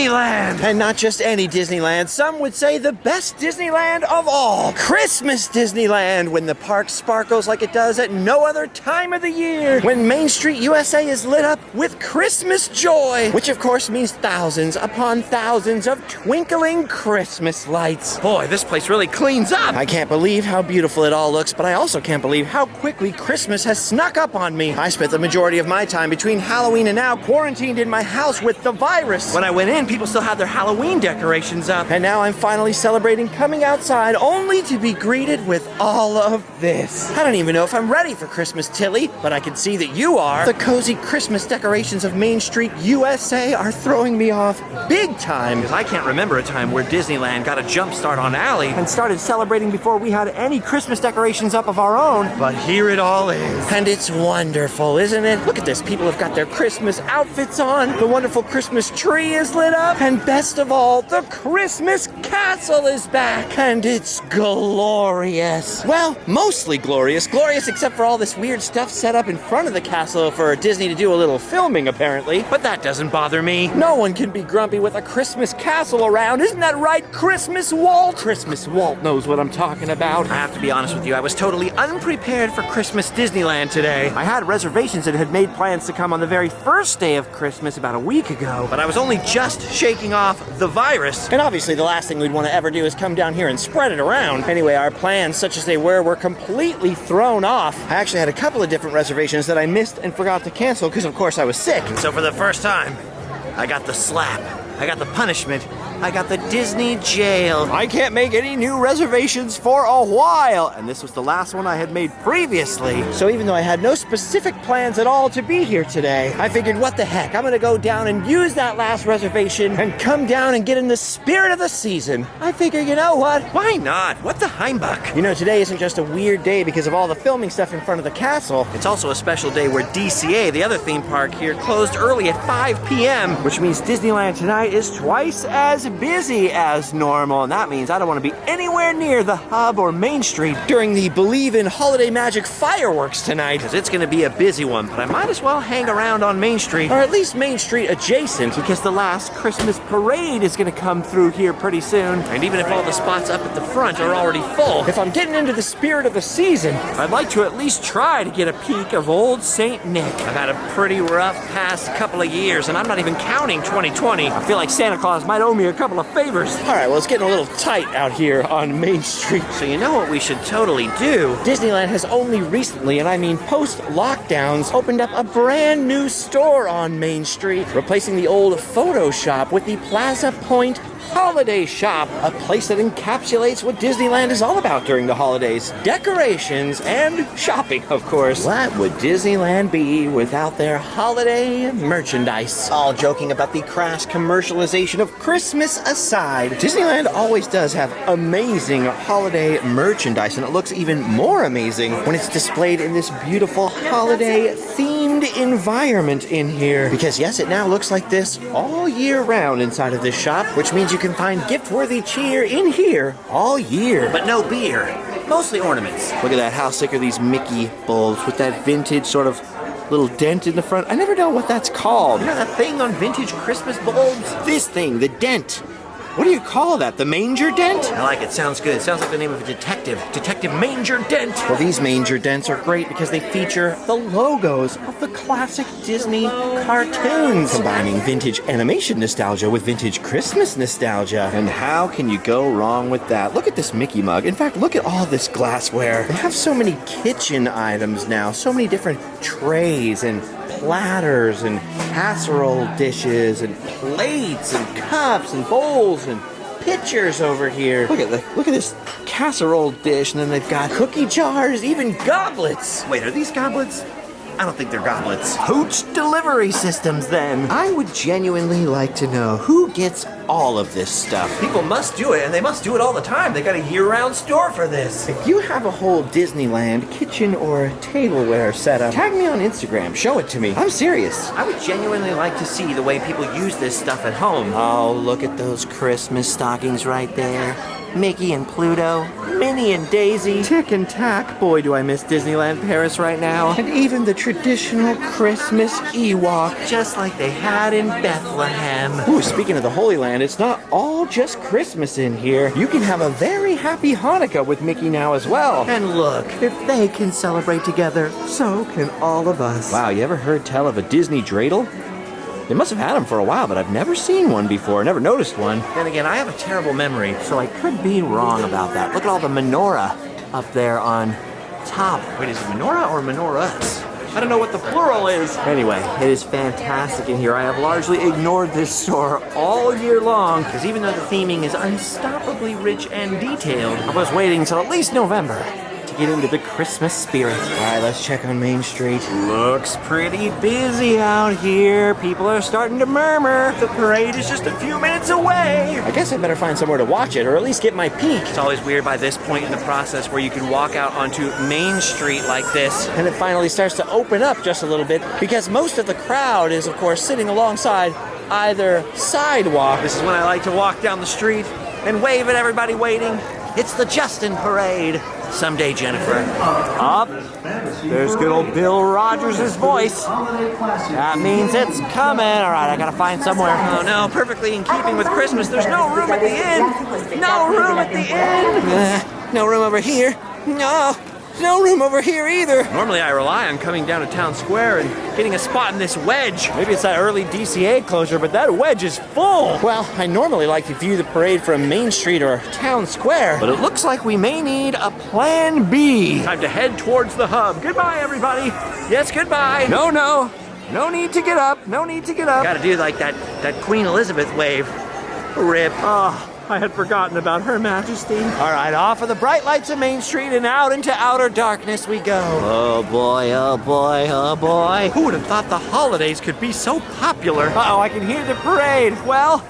Disneyland! And not just any Disneyland, some would say the best Disneyland of all. Christmas Disneyland, when the park sparkles like it does at no other time of the year. When Main Street USA is lit up with Christmas joy, which of course means thousands upon thousands of twinkling Christmas lights. Boy, this place really cleans up. I can't believe how beautiful it all looks, but I also can't believe how quickly Christmas has snuck up on me. I spent the majority of my time between Halloween and now quarantined in my house with the virus. When I went in, people still had their Halloween decorations up. And now I'm finally celebrating coming outside only to be greeted with all of this. I don't even know if I'm ready for Christmas, Tilly, but I can see that you are. The cozy Christmas decorations of Main Street USA are throwing me off big time. Because I can't remember a time where Disneyland got a jump start on Alley and started celebrating before we had any Christmas decorations up of our own. But here it all is. And it's wonderful, isn't it? Look at this. People have got their Christmas outfits on. The wonderful Christmas tree is lit up. And best of all, the Christmas castle is back. And it's glorious. Well, mostly glorious. Glorious except for all this weird stuff set up in front of the castle for Disney to do a little filming, apparently. But that doesn't bother me. No one can be grumpy with a Christmas castle around. Isn't that right, Christmas Walt? Christmas Walt knows what I'm talking about. I have to be honest with you, I was totally unprepared for Christmas Disneyland today. I had reservations and had made plans to come on the very first day of Christmas about a week ago, but I was only just shaking off the virus. And obviously the last thing we'd want to ever do is come down here and spread it around. Anyway, our plans, such as they were completely thrown off. I actually had a couple of different reservations that I missed and forgot to cancel because of course I was sick. And so for the first time, I got the slap. I got the punishment. I got the Disney jail. I can't make any new reservations for a while. And this was the last one I had made previously. So even though I had no specific plans at all to be here today, I figured, what the heck? I'm gonna go down and use that last reservation and come down and get in the spirit of the season. I figure, you know what? Why not? What the Heimbuck? You know, today isn't just a weird day because of all the filming stuff in front of the castle. It's also a special day where DCA, the other theme park here, closed early at 5 p.m., which means Disneyland tonight is twice as busy as normal, and that means I don't want to be anywhere near the hub or Main Street during the Believe in Holiday Magic fireworks tonight, because it's going to be a busy one, but I might as well hang around on Main Street, or at least Main Street adjacent, because the last Christmas parade is going to come through here pretty soon, and even if all the spots up at the front are already full, if I'm getting into the spirit of the season, I'd like to at least try to get a peek of old St. Nick. I've had a pretty rough past couple of years, and I'm not even counting 2020. I feel like Santa Claus might owe me a couple of favors. All right, well, it's getting a little tight out here on Main Street. So you know what we should totally do? Disneyland has only recently, and I mean post-lockdowns, opened up a brand new store on Main Street, replacing the old photo shop with the Plaza Point Holiday Shop, a place that encapsulates what Disneyland is all about during the holidays. Decorations and shopping, of course. What would Disneyland be without their holiday merchandise? All joking about the crass commercialization of Christmas aside, Disneyland always does have amazing holiday merchandise, and it looks even more amazing when it's displayed in this beautiful holiday-themed environment in here. Because yes, it now looks like this all year round inside of this shop, which means you can find gift-worthy cheer in here all year. But no beer. Mostly ornaments. Look at that. How sick are these Mickey bulbs with that vintage sort of little dent in the front? I never know what that's called. You know that thing on vintage Christmas bulbs? This thing, the dent. What do you call that? The manger dent? I like it. Sounds good. Sounds like the name of a detective. Detective Manger Dent. Well, these manger dents are great because they feature the logos of the classic Disney cartoons, combining vintage animation nostalgia with vintage Christmas nostalgia. And how can you go wrong with that? Look at this Mickey mug. In fact, look at all this glassware. They have so many kitchen items now, so many different trays and platters and casserole dishes and plates and cups and bowls and pitchers over here. Look at this casserole dish, and then they've got cookie jars, even goblets. Wait, are these goblets? I don't think they're goblets. Hooch delivery systems, then. I would genuinely like to know who gets all of this stuff. People must do it, and they must do it all the time. They got a year-round store for this. If you have a whole Disneyland kitchen or tableware setup, tag me on Instagram. Show it to me. I'm serious. I would genuinely like to see the way people use this stuff at home. Oh, look at those Christmas stockings right there. Mickey and Pluto, Minnie and Daisy, Tick and Tack. Boy, do I miss Disneyland Paris right now. And even the traditional Christmas Ewok, just like they had in Bethlehem. Ooh, speaking of the Holy Land, it's not all just Christmas in here. You can have a very happy Hanukkah with Mickey now as well. And look, if they can celebrate together, so can all of us. Wow, you ever heard tell of a Disney dreidel? They must have had them for a while, but I've never seen one before, never noticed one. Then again, I have a terrible memory, so I could be wrong about that. Look at all the menorah up there on top. Wait, is it menorah or menorahs? I don't know what the plural is. Anyway, it is fantastic in here. I have largely ignored this store all year long, because even though the theming is unstoppably rich and detailed, I was waiting until at least November get into the Christmas spirit. All right, let's check on Main Street. Looks pretty busy out here. People are starting to murmur. The parade is just a few minutes away. I guess I better find somewhere to watch it, or at least get my peek. It's always weird by this point in the process where you can walk out onto Main Street like this, and it finally starts to open up just a little bit, because most of the crowd is, of course, sitting alongside either sidewalk. This is when I like to walk down the street and wave at everybody waiting. It's the Justin Parade. Someday, Jennifer. Up. There's good old Bill Rogers' voice. That means it's coming. All right, I gotta find somewhere. Oh no, perfectly in keeping with Christmas. There's no room at the inn. No room at the inn. No room over here. No room over here either. Normally I rely on coming down to Town Square and getting a spot in this wedge. Maybe it's that early DCA closure, but that wedge is full. Well, I normally like to view the parade from Main Street or Town Square, but it looks like we may need a plan B. Time to head towards the hub. Goodbye, everybody. Yes, goodbye. No need to get up. No need to get up. Gotta do like that Queen Elizabeth wave. Rip. Oh, I had forgotten about Her Majesty. All right, off of the bright lights of Main Street and out into outer darkness we go. Oh boy, oh boy, oh boy. Who would have thought the holidays could be so popular? Uh-oh, I can hear the parade. Well,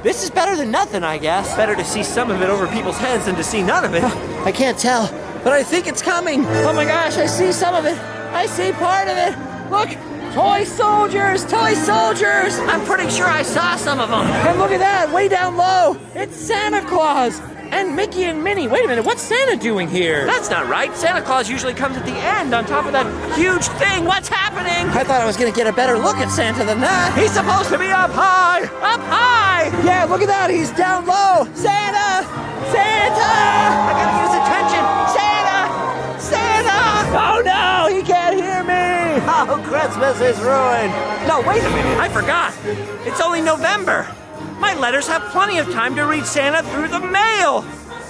this is better than nothing, I guess. Better to see some of it over people's heads than to see none of it. I can't tell, but I think it's coming. Oh my gosh, I see some of it. I see part of it. Look. Toy soldiers! Toy soldiers! I'm pretty sure I saw some of them. And look at that, way down low. It's Santa Claus and Mickey and Minnie. Wait a minute, what's Santa doing here? That's not right. Santa Claus usually comes at the end on top of that huge thing. What's happening? I thought I was gonna get a better look at Santa than that. He's supposed to be up high! Up high! Yeah, look at that, he's down low. Santa! Santa! I gotta get his attention. Santa! Santa! Oh no, he can't hear me! Oh, Christmas is ruined. No, wait a minute. I forgot. It's only November. My letters have plenty of time to reach Santa through the mail.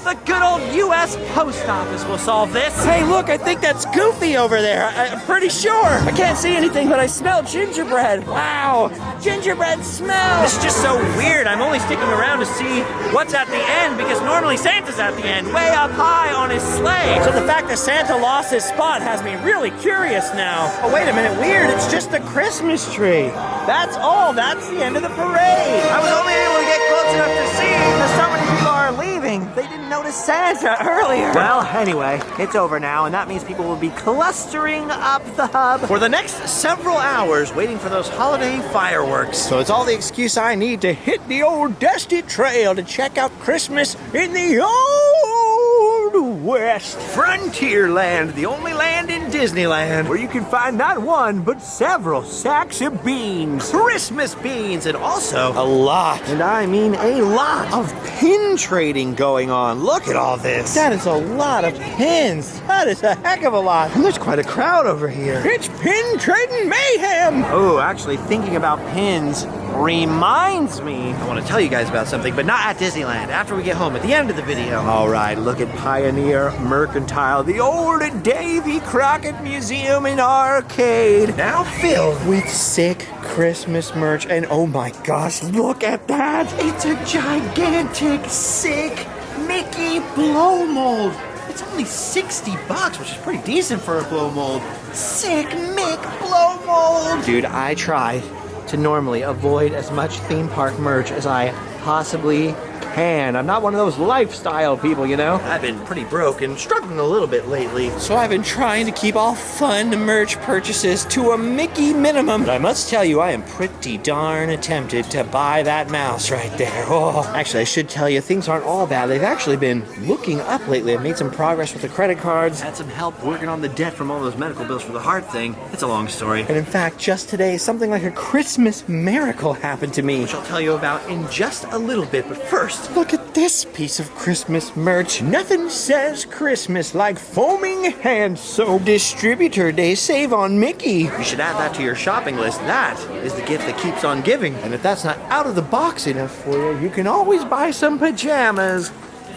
The good old U.S. Post Office will solve this. Hey, look, I think that's Goofy over there. I'm pretty sure. I can't see anything, but I smell gingerbread. Wow, gingerbread smell. This is just so weird. I'm only sticking around to see what's at the end, because normally Santa's at the end, way up high on his sleigh. So the fact that Santa lost his spot has me really curious now. Oh, wait a minute, weird. It's just the Christmas tree. That's all. That's the end of the parade. I was only able to get close enough to see because so many people are leaving. They didn't notice Santa earlier. Well, anyway, it's over now, and that means people will be clustering up the hub for the next several hours waiting for those holiday fireworks. So it's all the excuse I need to hit the old dusty trail to check out Christmas in the old West. Frontierland, the only land in Disneyland where you can find not one, but several sacks of beans. Christmas beans, and also a lot, and I mean a lot, of pin trading going on. Look at all this. That is a lot of pins. That is a heck of a lot. And there's quite a crowd over here. It's pin trading mayhem. Oh, actually thinking about pins reminds me, I want to tell you guys about something, but not at Disneyland. After we get home, at the end of the video. All right, look at Pioneer Mercantile, the old Davy Crockett Museum and Arcade, now filled with sick Christmas merch. And oh my gosh, look at that. It's a gigantic, sick Mickey blow mold. It's only $60, which is pretty decent for a blow mold. Sick Mick blow mold. Dude, I tried to normally avoid as much theme park merch as I possibly hand. I'm not one of those lifestyle people, you know? I've been pretty broke and struggling a little bit lately. So I've been trying to keep all fun merch purchases to a Mickey minimum. But I must tell you, I am pretty darn tempted to buy that mouse right there. Oh, actually, I should tell you, things aren't all bad. They've actually been looking up lately. I've made some progress with the credit cards. Had some help working on the debt from all those medical bills for the heart thing. It's a long story. And in fact, just today, something like a Christmas miracle happened to me, which I'll tell you about in just a little bit. But first, look at this piece of Christmas merch. Nothing says Christmas like foaming hand soap. Distributor Day save on Mickey. You should add that to your shopping list. That is the gift that keeps on giving. And if that's not out of the box enough for you, you can always buy some pajamas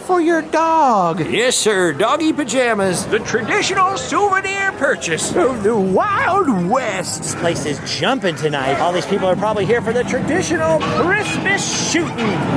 for your dog. Yes, sir, doggy pajamas. The traditional souvenir purchase of the Wild West. This place is jumping tonight. All these people are probably here for the traditional Christmas shooting,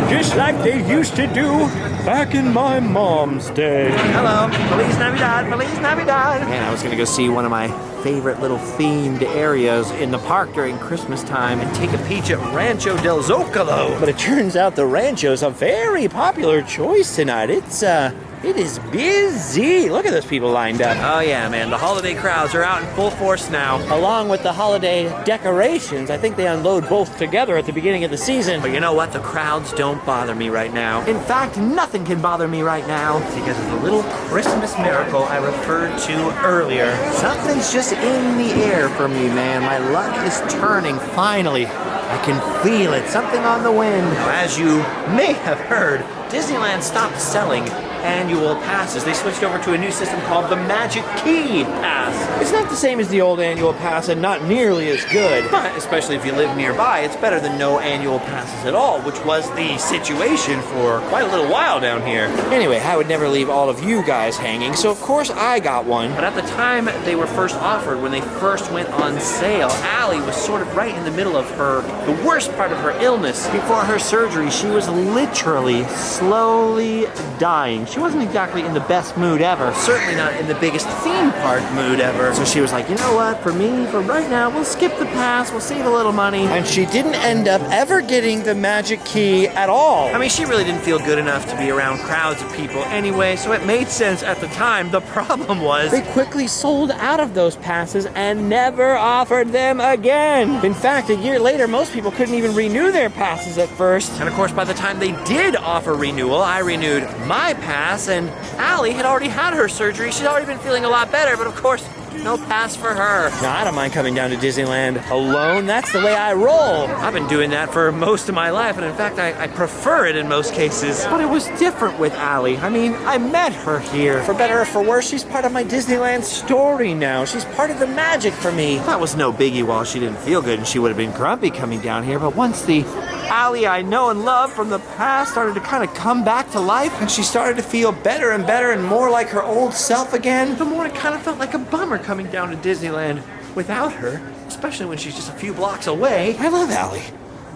just like they used to do back in my mom's day. Hello, Feliz Navidad, Feliz Navidad. Man, I was gonna go see one of my favorite little themed areas in the park during Christmas time and take a peek at Rancho del Zocalo. But it turns out the Rancho's a very popular choice tonight. It is busy. Look at those people lined up. Oh yeah, man, the holiday crowds are out in full force now. Along with the holiday decorations. I think they unload both together at the beginning of the season. But you know what? The crowds don't bother me right now. In fact, nothing can bother me right now because of the little Christmas miracle I referred to earlier. Something's just in the air for me, man. My luck is turning finally. I can feel it. Something on the wind. Now, as you may have heard, Disneyland stopped selling annual passes. They switched over to a new system called the Magic Key Pass. It's not the same as the old annual pass and not nearly as good, but especially if you live nearby, it's better than no annual passes at all, which was the situation for quite a little while down here. Anyway, I would never leave all of you guys hanging, so of course I got one. But at the time they were first offered, when they first went on sale, Allie was sort of right in the middle of the worst part of her illness. Before her surgery, she was literally slowly dying. She wasn't exactly in the best mood ever. Certainly not in the biggest theme park mood ever. So she was like, you know what, for me, for right now, we'll skip the pass, we'll save a little money. And she didn't end up ever getting the Magic Key at all. I mean, she really didn't feel good enough to be around crowds of people anyway, so it made sense at the time. The problem was, they quickly sold out of those passes and never offered them again. In fact, a year later, most people couldn't even renew their passes at first. And of course, by the time they did offer renewal, I renewed my pass, and Allie had already had her surgery. She'd already been feeling a lot better, but of course, no pass for her. Now, I don't mind coming down to Disneyland alone. That's the way I roll. I've been doing that for most of my life, and in fact, I prefer it in most cases. But it was different with Allie. I mean, I met her here. For better or for worse, she's part of my Disneyland story now. She's part of the magic for me. That was no biggie while she didn't feel good, and she would have been grumpy coming down here, but once the Allie I know and love from the past started to kind of come back to life, and she started to feel better and better and more like her old self again, the more it kind of felt like a bummer coming down to Disneyland without her, especially when she's just a few blocks away. I love Allie.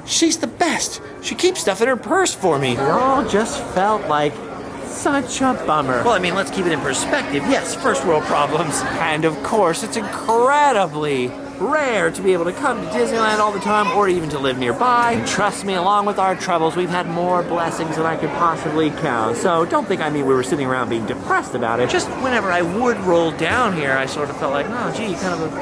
She's the best. She keeps stuff in her purse for me. It all just felt like such a bummer. Well, I mean, let's keep it in perspective. Yes, first world problems. And of course, it's incredibly rare to be able to come to Disneyland all the time or even to live nearby. And trust me, along with our troubles, we've had more blessings than I could possibly count. So don't think I mean we were sitting around being depressed about it. Just whenever I would roll down here, I sort of felt like, oh gee, kind of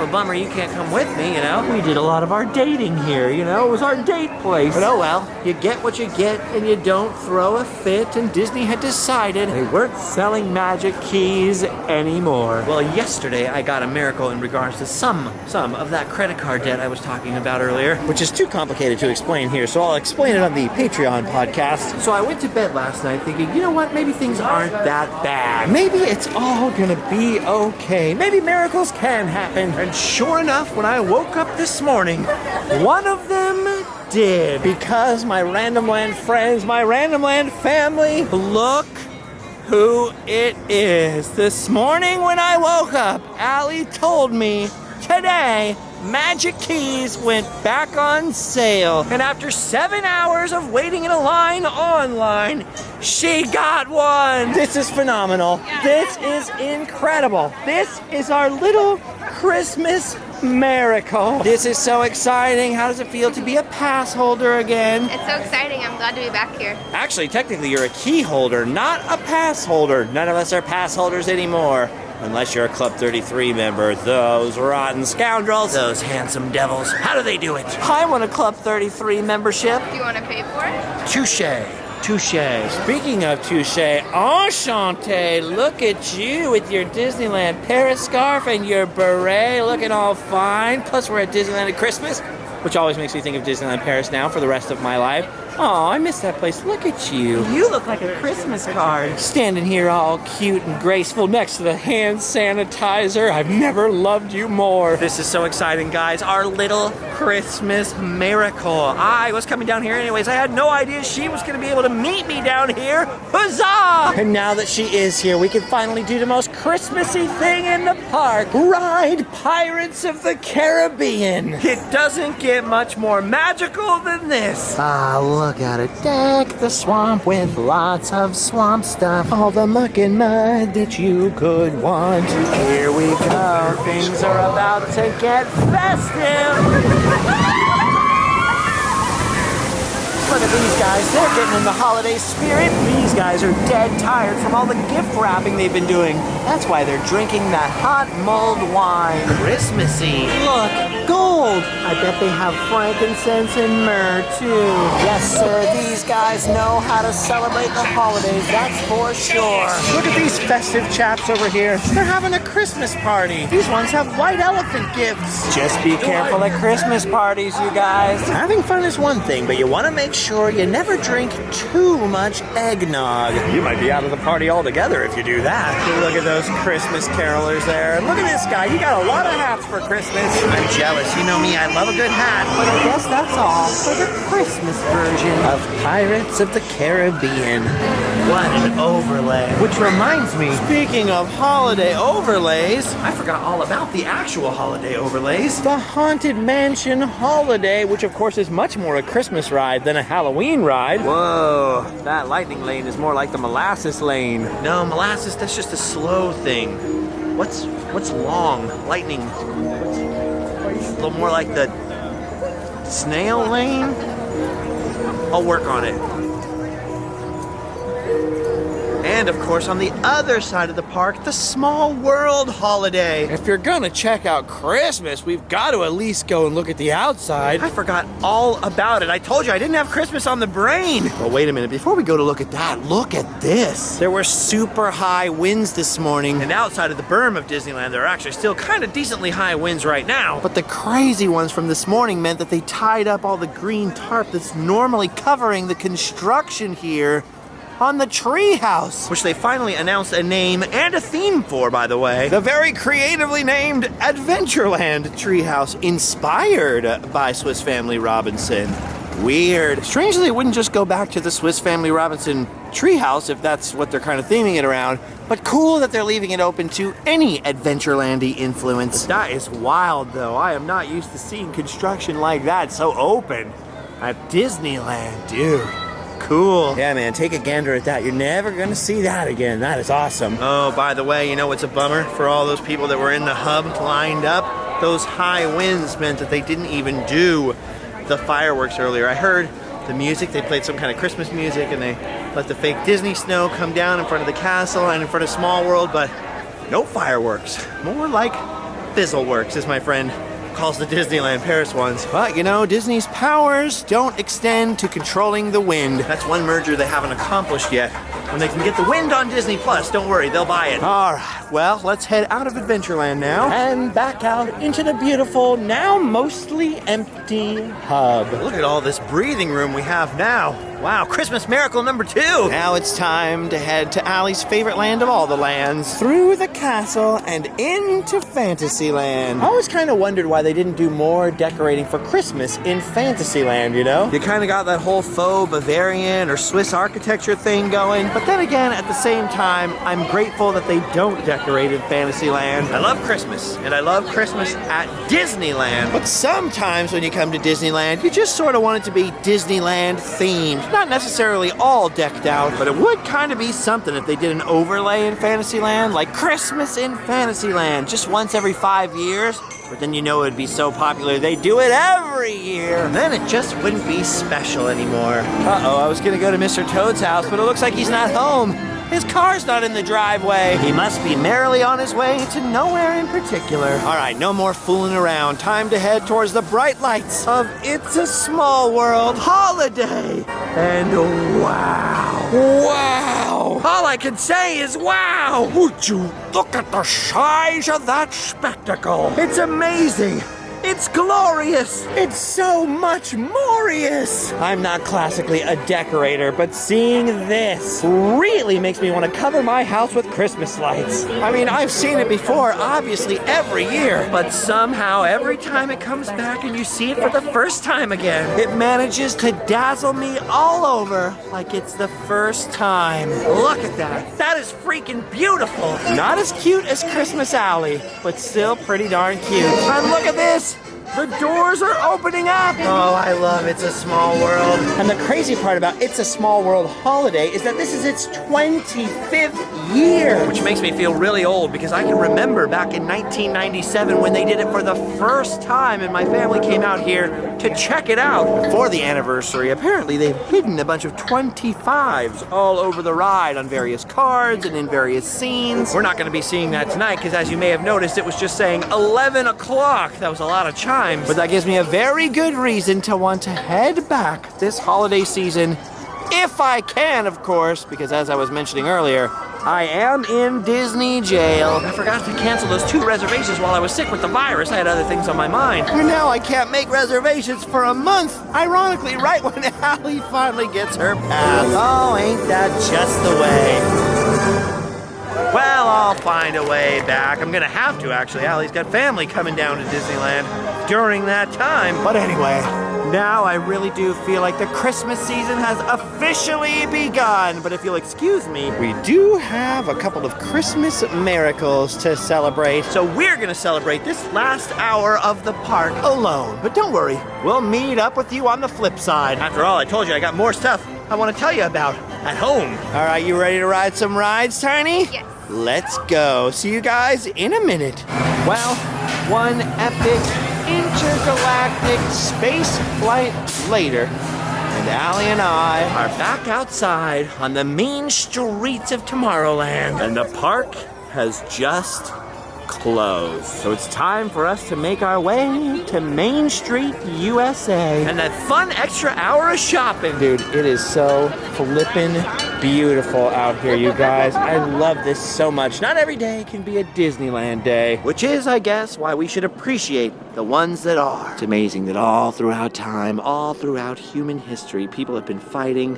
a bummer you can't come with me, you know? We did a lot of our dating here, you know? It was our date place. But oh well, you get what you get and you don't throw a fit, and Disney had decided they weren't selling Magic Keys anymore. Well, yesterday I got a miracle in regards to some of that credit card debt I was talking about earlier, which is too complicated to explain here, so I'll explain it on the Patreon podcast. So I went to bed last night thinking, you know what, maybe things aren't that bad. Maybe it's all gonna be okay. Maybe miracles can happen. And sure enough, when I woke up this morning, one of them did. Because my Randomland friends, my Randomland family, look who it is. This morning when I woke up, Allie told me today, Magic Keys went back on sale. And after 7 hours of waiting in a line online, she got one. This is phenomenal. This is incredible. This is our little Christmas miracle. This is so exciting. How does it feel to be a pass holder again? It's so exciting. I'm glad to be back here. Actually, technically, you're a key holder, not a pass holder. None of us are pass holders anymore. Unless you're a Club 33 member. Those rotten scoundrels. Those handsome devils. How do they do it? I want a Club 33 membership. Do you want to pay for it? Touche. Touche. Speaking of touche, enchanté. Look at you with your Disneyland Paris scarf and your beret looking all fine. Plus, we're at Disneyland at Christmas, which always makes me think of Disneyland Paris now for the rest of my life. Oh, I miss that place. Look at you. You look like a Christmas card. Standing here all cute and graceful next to the hand sanitizer. I've never loved you more. This is so exciting, guys. Our little Christmas miracle. I was coming down here anyways. I had no idea she was going to be able to meet me down here. Huzzah! And now that she is here, we can finally do the most Christmassy thing in the park. Ride Pirates of the Caribbean. It doesn't get much more magical than this. Ah, look at it. Deck the swamp with lots of swamp stuff. All the muck and mud that you could want. Here we go. Things are about to get festive. Look at these guys. They're getting in the holiday spirit. These guys are dead tired from all the gift wrapping they've been doing. That's why they're drinking that hot mulled wine. Christmassy. Look, gold. I bet they have frankincense and myrrh, too. Yes, sir. These guys know how to celebrate the holidays. That's for sure. Look at these festive chaps over here. They're having a Christmas party. These ones have white elephant gifts. Just be careful at Christmas parties, you guys. Having fun is one thing, but you want to make sure you never drink too much eggnog. You might be out of the party altogether if you do that. Look at those Christmas carolers there. And look at this guy. He got a lot of hats for Christmas. I'm jealous. You know me, I love a good hat. But I guess that's all for the Christmas version of Pirates of the Caribbean. What an overlay. Which reminds me, speaking of holiday overlays, I forgot all about the actual holiday overlays. The Haunted Mansion Holiday, which of course is much more a Christmas ride than a Halloween ride. Whoa, that lightning lane is more like the molasses lane. No, molasses, that's just a slow thing. What's long? Lightning. A little more like the snail lane? I'll work on it. And of course, on the other side of the park, the Small World Holiday. If you're gonna check out Christmas, we've got to at least go and look at the outside. I forgot all about it. I told you I didn't have Christmas on the brain. Well, wait a minute. Before we go to look at that, look at this. There were super high winds this morning. And outside of the berm of Disneyland, there are actually still kind of decently high winds right now. But the crazy ones from this morning meant that they tied up all the green tarp that's normally covering the construction here on the treehouse, which they finally announced a name and a theme for, by the way. The very creatively named Adventureland treehouse, inspired by Swiss Family Robinson. Weird. Strangely, it wouldn't just go back to the Swiss Family Robinson treehouse if that's what they're kind of theming it around, but cool that they're leaving it open to any Adventureland-y influence. That is wild, though. I am not used to seeing construction like that so open at Disneyland, dude. Cool. Yeah, man, take a gander at that. You're never gonna see that again. That is awesome. Oh, by the way, you know what's a bummer for all those people that were in the hub lined up? Those high winds meant that they didn't even do the fireworks earlier. I heard the music. They played some kind of Christmas music and they let the fake Disney snow come down in front of the castle and in front of Small World, but no fireworks. More like fizzleworks, as my friend calls the Disneyland Paris ones. But, you know, Disney's powers don't extend to controlling the wind. That's one merger they haven't accomplished yet. When they can get the wind on Disney Plus, don't worry, they'll buy it. All right, well, let's head out of Adventureland now and back out into the beautiful, now mostly empty hub. Look at all this breathing room we have now. Wow, Christmas miracle number 2. Now it's time to head to Allie's favorite land of all the lands, through the castle and into Fantasyland. I always kind of wondered why they didn't do more decorating for Christmas in Fantasyland, you know? You kind of got that whole faux Bavarian or Swiss architecture thing going, but then again, at the same time, I'm grateful that they don't decorate decorated Fantasyland. I love Christmas, and I love Christmas at Disneyland. But sometimes when you come to Disneyland, you just sort of want it to be Disneyland themed. Not necessarily all decked out, but it would kind of be something if they did an overlay in Fantasyland, like Christmas in Fantasyland, just once every 5 years. But then you know it would be so popular, they do it every year. And then it just wouldn't be special anymore. Uh-oh, I was gonna go to Mr. Toad's house, but it looks like he's not home. His car's not in the driveway. He must be merrily on his way to nowhere in particular. All right, no more fooling around. Time to head towards the bright lights of It's a Small World holiday. And wow. Wow. All I can say is wow. Would you look at the size of that spectacle? It's amazing. It's glorious! It's so much morious! I'm not classically a decorator, but seeing this really makes me want to cover my house with Christmas lights. I mean, I've seen it before, obviously, every year, but somehow every time it comes back and you see it for the first time again, it manages to dazzle me all over like it's the first time. Look at that! That is freaking beautiful! Not as cute as Christmas Alley, but still pretty darn cute. And look at this! The doors are opening up! Oh, I love It's a Small World. And the crazy part about It's a Small World holiday is that this is its 25th year. Which makes me feel really old because I can remember back in 1997 when they did it for the first time and my family came out here to check it out. For the anniversary, apparently they've hidden a bunch of 25s all over the ride on various cards and in various scenes. We're not going to be seeing that tonight because as you may have noticed, it was just saying 11 o'clock. That was a lot of chimes. But that gives me a very good reason to want to head back this holiday season, if I can, of course, because as I was mentioning earlier, I am in Disney jail. I forgot to cancel those 2 reservations while I was sick with the virus. I had other things on my mind. And now I can't make reservations for a month. Ironically, right when Allie finally gets her pass. Oh, ain't that just the way? Well, I'll find a way back. I'm gonna have to, actually. Allie's got family coming down to Disneyland during that time. But anyway, now I really do feel like the Christmas season has officially begun. But if you'll excuse me, we do have a couple of Christmas miracles to celebrate. So we're gonna celebrate this last hour of the park alone. But don't worry, we'll meet up with you on the flip side. After all, I told you I got more stuff I want to tell you about at home. All right, you ready to ride some rides, Tiny? Yes. Let's go. See you guys in a minute. Well, one epic intergalactic space flight later, and Allie and I are back outside on the main streets of Tomorrowland, and the park has just closed. So it's time for us to make our way to Main Street, USA. And that fun extra hour of shopping. Dude, it is so flippin' beautiful out here, you guys. I love this so much. Not every day can be a Disneyland day, which is, I guess, why we should appreciate the ones that are. It's amazing that all throughout time, all throughout human history, people have been fighting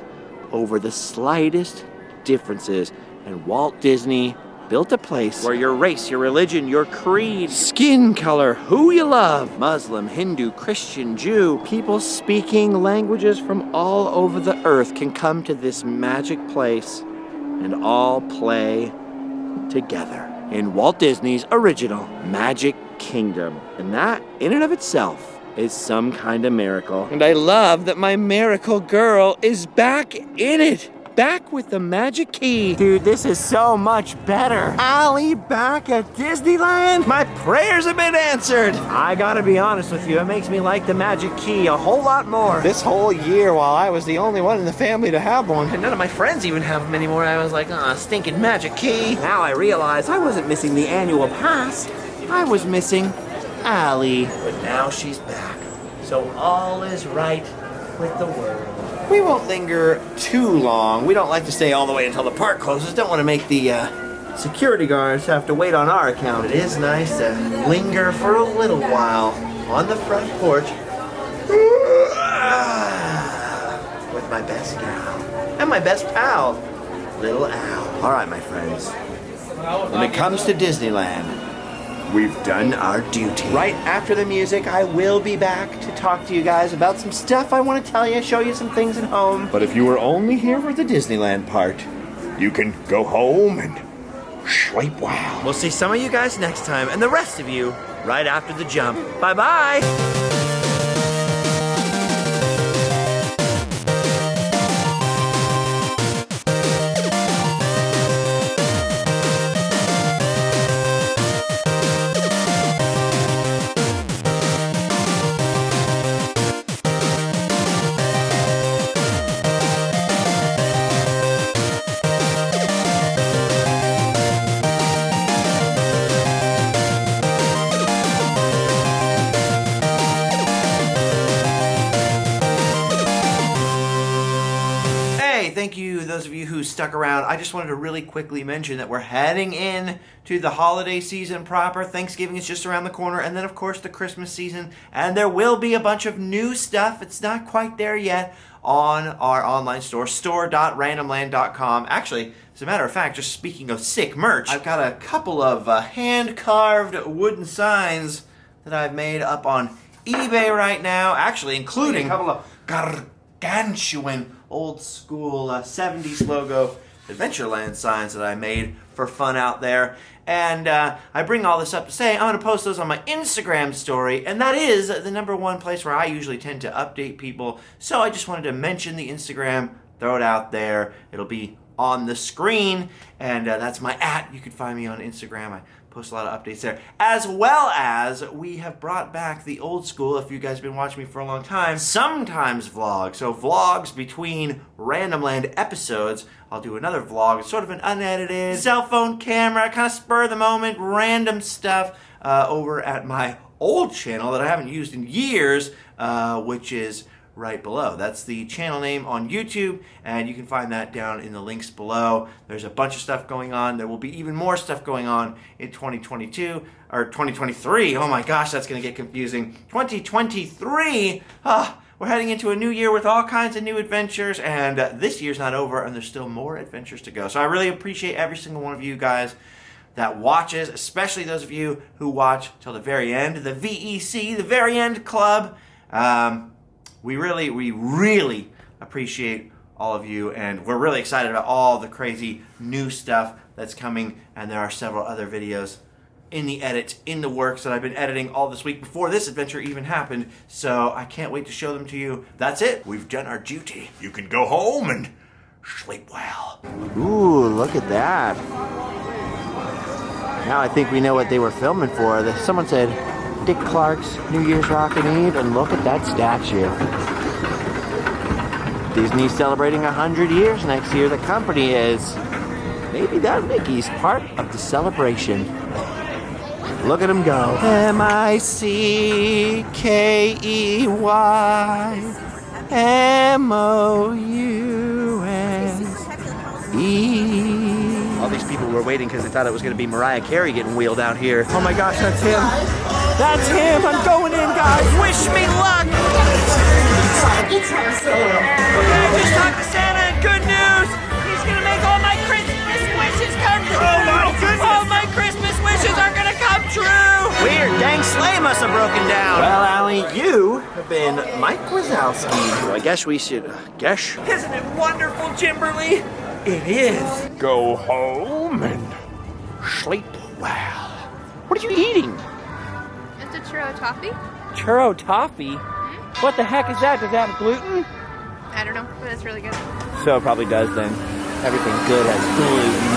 over the slightest differences. And Walt Disney built a place where your race, your religion, your creed, skin color, who you love, Muslim, Hindu, Christian, Jew, people speaking languages from all over the earth can come to this magic place and all play together in Walt Disney's original Magic Kingdom. And that, in and of itself, is some kind of miracle. And I love that my miracle girl is back in it. Back with the magic key. Dude, this is so much better. Allie back at Disneyland? My prayers have been answered. I gotta be honest with you, it makes me like the magic key a whole lot more. This whole year, while I was the only one in the family to have one, and none of my friends even have them anymore, I was like, stinking magic key. Now I realize I wasn't missing the annual pass. I was missing Allie. But now she's back. So all is right with the world. We won't linger too long. We don't like to stay all the way until the park closes. Don't want to make the security guards have to wait on our account. It is nice to linger for a little while on the front porch with my best gal and my best pal, Little Al. All right, my friends. When it comes to Disneyland, we've done our duty. Right after the music, I will be back to talk to you guys about some stuff I want to tell you, show you some things at home. But if you were only here for the Disneyland part, you can go home and Sleep well. We'll see some of you guys next time, and the rest of you right after the jump. Bye-bye. Thank you, those of you who stuck around. I just wanted to really quickly mention that we're heading in to the holiday season proper. Thanksgiving is just around the corner, and then of course the Christmas season, and there will be a bunch of new stuff. It's not quite there yet on our online store, store.randomland.com. Actually, as a matter of fact, just speaking of sick merch, I've got a couple of hand-carved wooden signs that I've made up on eBay right now, actually including a couple of gargantuan old school 70s logo Adventureland signs that I made for fun out there. And I bring all this up to say I'm going to post those on my Instagram story, and that is the #1 place where I usually tend to update people. So I just wanted to mention the Instagram, throw it out there. It'll be on the screen, and that's my @ You can find me on Instagram. I post a lot of updates there, as well as we have brought back the old school, if you guys have been watching me for a long time, sometimes vlogs. So vlogs between Randomland episodes. I'll do another vlog. It's sort of an unedited, cell phone camera, kind of spur of the moment, random stuff over at my old channel that I haven't used in years, which is right below. That's the channel name on YouTube, and you can find that down in the links below. There's a bunch of stuff going on. There will be even more stuff going on in 2022, or 2023. Oh my gosh, that's going to get confusing. 2023! We're heading into a new year with all kinds of new adventures, and this year's not over, and there's still more adventures to go. So I really appreciate every single one of you guys that watches, especially those of you who watch till the very end, the VEC, the Very End Club. We really appreciate all of you, and we're really excited about all the crazy new stuff that's coming, and there are several other videos in the edit, in the works, that I've been editing all this week before this adventure even happened, so I can't wait to show them to you. That's it. We've done our duty. You can go home and sleep well. Ooh, look at that. Now I think we know what they were filming for. Someone said Dick Clark's New Year's Rockin' Eve, and look at that statue. Disney's celebrating 100 years next year. The company is. Maybe that Mickey's part of the celebration. Look at him go. M-I-C-K-E-Y-M-O-U-S-E. All these people were waiting because they thought it was going to be Mariah Carey getting wheeled out here. Oh my gosh, that's him. That's him. I'm going in, guys. Wish me luck. Okay, I just talked to Santa, and good news. He's going to make all my Christmas wishes come true. Oh my goodness. All my Christmas wishes are going to come true. Weird. Dang sleigh must have broken down. Well, Allie, you have been Mike Wazowski. So I guess we should guess. Isn't it wonderful, Kimberly? It is. Go home and sleep well. What are you eating? It's a churro toffee. Churro toffee? Mm-hmm. What the heck is that? Does that have gluten? I don't know, but it's really good. So it probably does then. Everything good has gluten.